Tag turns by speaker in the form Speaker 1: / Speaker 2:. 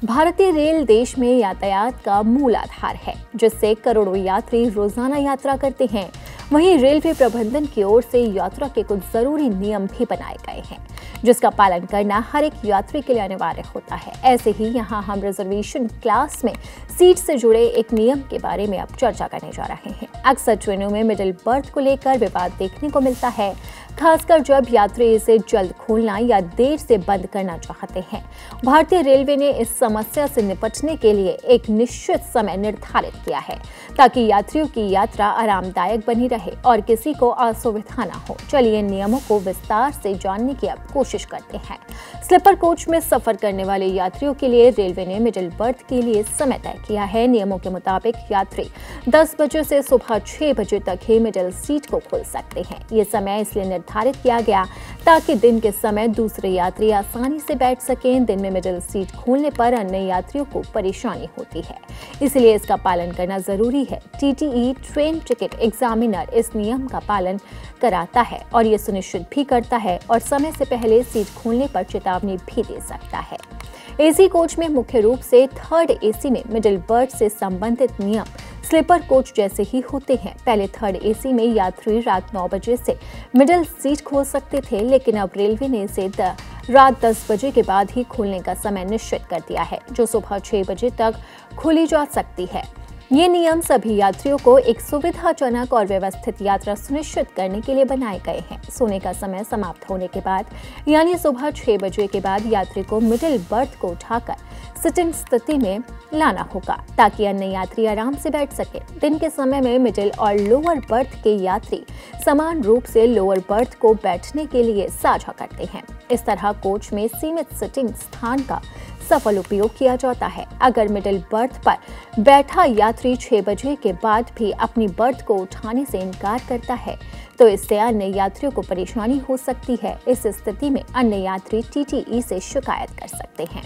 Speaker 1: भारतीय रेल देश में यातायात का मूल आधार है, जिससे करोड़ों यात्री रोजाना यात्रा करते हैं। वहीं रेलवे प्रबंधन की ओर से यात्रा के कुछ जरूरी नियम भी बनाए गए हैं, जिसका पालन करना हर एक यात्री के लिए अनिवार्य होता है। ऐसे ही यहाँ हम रिजर्वेशन क्लास में सीट से जुड़े एक नियम के बारे में अब चर्चा करने जा रहे हैं। अक्सर ट्रेनों में मिडिल बर्थ को लेकर विवाद देखने को मिलता है, खासकर जब यात्री इसे जल्द खोलना या देर से बंद करना चाहते हैं। भारतीय रेलवे ने इस समस्या से निपटने के लिए एक निश्चित समय निर्धारित किया है, ताकि यात्रियों की यात्रा आरामदायक बनी रहे और किसी को असुविधा न हो। चलिए नियमों को विस्तार से जानने की अब कोशिश करते हैं। स्लीपर कोच में सफर करने वाले यात्रियों के लिए रेलवे ने मिडिल बर्थ के लिए समय तय किया है। नियमों के मुताबिक यात्री 10 बजे से सुबह 6 बजे तक ही मिडिल सीट को खोल सकते हैं। ये समय इसलिए निर्धारित किया गया ताकि दिन के समय दूसरे यात्री आसानी से बैठ सकें। दिन में मिडिल सीट खोलने पर अन्य यात्रियों को परेशानी होती है, इसलिए इसका पालन करना जरूरी है। टीटीई ट्रेन टिकट एग्जामिनर इस नियम का पालन कराता है और ये सुनिश्चित भी करता है और समय से पहले सीट खोलने पर चेतावनी भी दे सकता है। एसी कोच में मुख्य रूप से थर्ड एसी में मिडिल बर्थ से संबंधित नियम स्लीपर कोच जैसे ही होते हैं। पहले थर्ड एसी में यात्री रात 9 बजे से मिडिल सीट खोल सकते थे, लेकिन अब रेलवे ने इसे रात 10 बजे के बाद ही खोलने का समय निश्चित कर दिया है, जो सुबह 6 बजे तक खोली जा सकती है। ये नियम सभी यात्रियों को एक सुविधाजनक और व्यवस्थित यात्रा सुनिश्चित करने के लिए बनाए गए हैं। सोने का समय समाप्त होने के बाद यानी सुबह 6 बजे के बाद यात्री को मिडिल बर्थ को उठाकर सिटिंग स्थिति में लाना होगा, ताकि अन्य यात्री आराम से बैठ सके। दिन के समय में मिडिल और लोअर बर्थ के यात्री समान रूप से लोअर बर्थ को बैठने के लिए साझा करते हैं। इस तरह कोच में सीमित सिटिंग स्थान का सफल उपयोग किया जाता है। अगर मिडिल बर्थ पर बैठा यात्री 6 बजे के बाद भी अपनी बर्थ को उठाने से इनकार करता है, तो इससे अन्य यात्रियों को परेशानी हो सकती है। इस स्थिति में अन्य यात्री टीटीई से शिकायत कर सकते हैं।